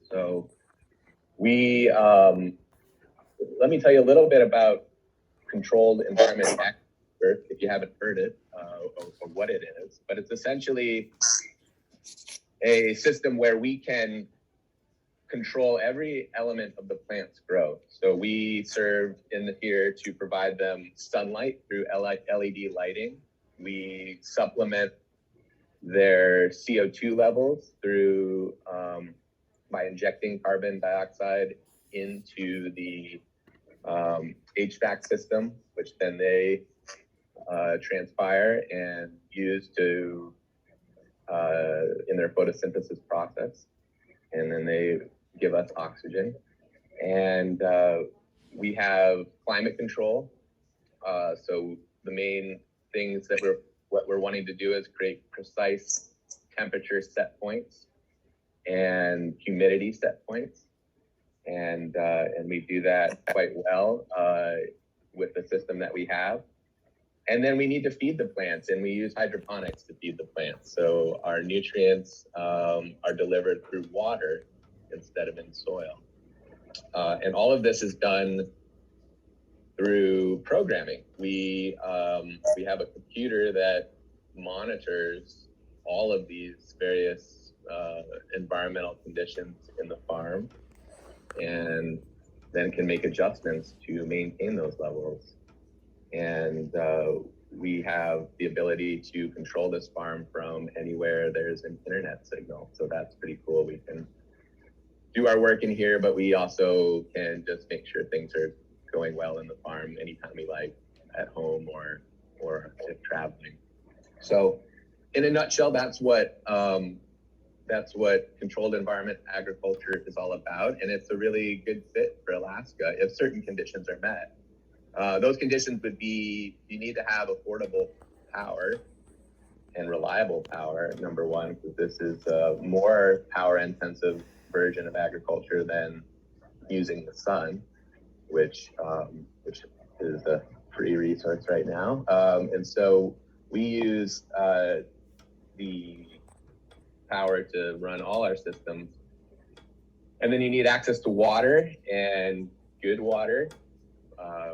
So we, let me tell you a little bit about controlled environment agriculture, if you haven't heard it, or what it is. But it's essentially a system where we can control every element of the plant's growth. So we serve in here to provide them sunlight through LED lighting. We supplement their CO2 levels through by injecting carbon dioxide into the HVAC system, which then they transpire and use to in their photosynthesis process, and then they give us oxygen. And we have climate control. So the main things that we're wanting to do is create precise temperature set points and humidity set points, and we do that quite well with the system that we have. And then we need to feed the plants, and we use hydroponics to feed the plants. So our nutrients are delivered through water instead of in soil. And all of this is done through programming. We have a computer that monitors all of these various environmental conditions in the farm, and then can make adjustments to maintain those levels. And we have the ability to control this farm from anywhere there's an internet signal. So that's pretty cool. We can do our work in here, but we also can just make sure things are going well in the farm anytime we like, at home or if traveling. So in a nutshell, that's what controlled environment agriculture is all about. And it's a really good fit for Alaska if certain conditions are met. Those conditions would be, you need to have affordable power and reliable power, number one, because this is a more power intensive version of agriculture than using the sun, which is a free resource right now. And so we use the power to run all our systems. And then you need access to water, and good water.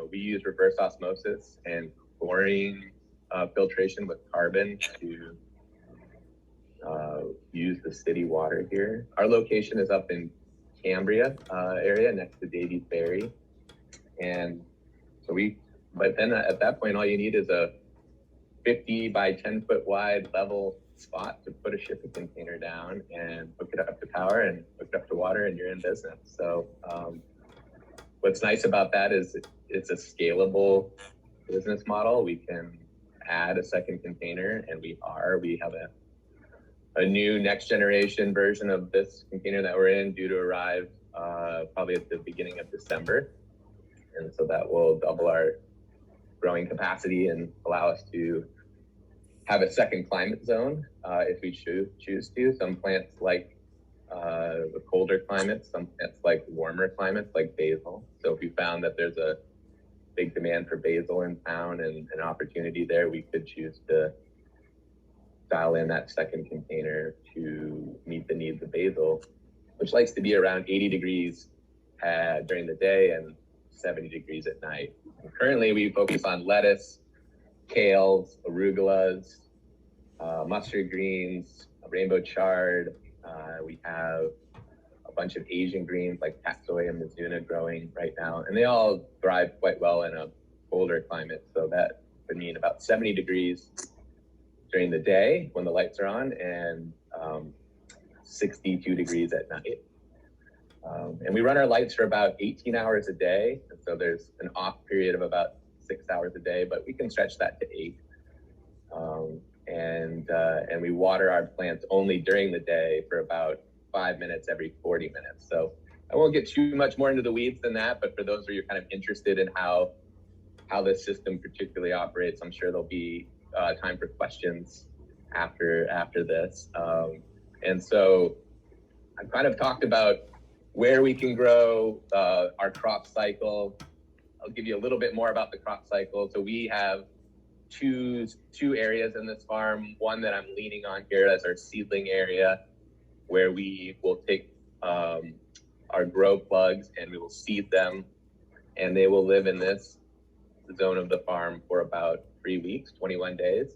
We use reverse osmosis and chlorine filtration with carbon to use the city water here. Our location is up in Cambria area next to Davies Ferry. And so but then at that point, all you need is a 50 by 10 foot wide level spot to put a shipping container down and hook it up to power and hook it up to water, and you're in business. So what's nice about that is it's a scalable business model. We can add a second container, and we have a new next generation version of this container that we're in due to arrive probably at the beginning of December. And so that will double our growing capacity and allow us to have a second climate zone if we choose to. Some plants like the colder climates, some plants like warmer climates like basil. So if we found that there's a big demand for basil in town and an opportunity there, we could choose to dial in that second container to meet the needs of basil, which likes to be around 80 degrees during the day and 70 degrees at night. And currently we focus on lettuce, kales, arugulas, mustard greens, rainbow chard. We have a bunch of Asian greens like tatsoi and mizuna growing right now, and they all thrive quite well in a colder climate. So that would mean about 70 degrees during the day when the lights are on, and 62 degrees at night. And we run our lights for about 18 hours a day. And so there's an off period of about 6 hours a day, but we can stretch that to 8. And we water our plants only during the day for about 5 minutes every 40 minutes. So I won't get too much more into the weeds than that, but for those of you kind of interested in how this system particularly operates, I'm sure there'll be time for questions after this. And so I've kind of talked about where we can grow our crop cycle. I'll give you a little bit more about the crop cycle. So we have two areas in this farm. One that I'm leaning on here as our seedling area, where we will take our grow plugs, and we will seed them, and they will live in this zone of the farm for about 3 weeks, 21 days.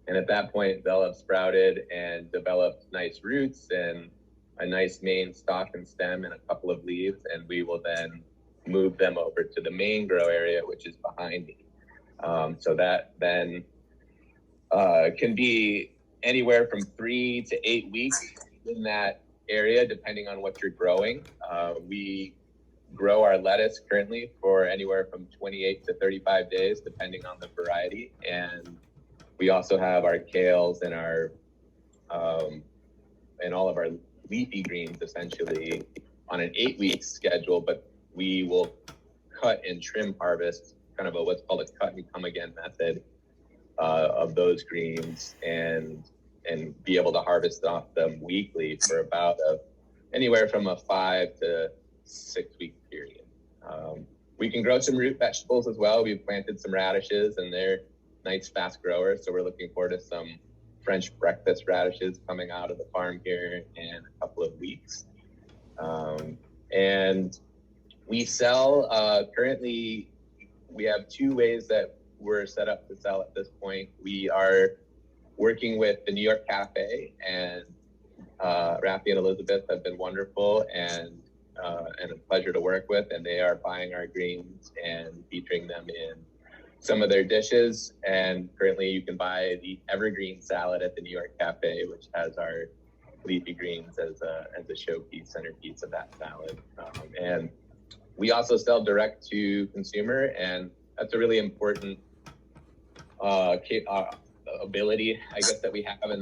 And at that point, they'll have sprouted and developed nice roots and a nice main stalk and stem and a couple of leaves. And we will then move them over to the main grow area, which is behind me. So that then can be anywhere from 3 to 8 weeks in that area, depending on what you're growing. We grow our lettuce currently for anywhere from 28 to 35 days, depending on the variety. And we also have our kales and our and all of our leafy greens essentially on an 8-week schedule, but we will cut and trim harvest, kind of what's called a cut and come again method of those greens, and be able to harvest off them weekly for about anywhere from a 5 to 6 week period. We can grow some root vegetables as well. We've planted some radishes, and they're nice fast growers, so we're looking forward to some French breakfast radishes coming out of the farm here in a couple of weeks. And we sell currently, we have 2 ways that we're set up to sell at this point. We are working with the New York Cafe, and Rafi and Elizabeth have been wonderful and a pleasure to work with, and they are buying our greens and featuring them in some of their dishes. And currently you can buy the Evergreen salad at the New York Cafe, which has our leafy greens as a showpiece, centerpiece of that salad. And we also sell direct to consumer, and that's a really important ability, I guess, that we have in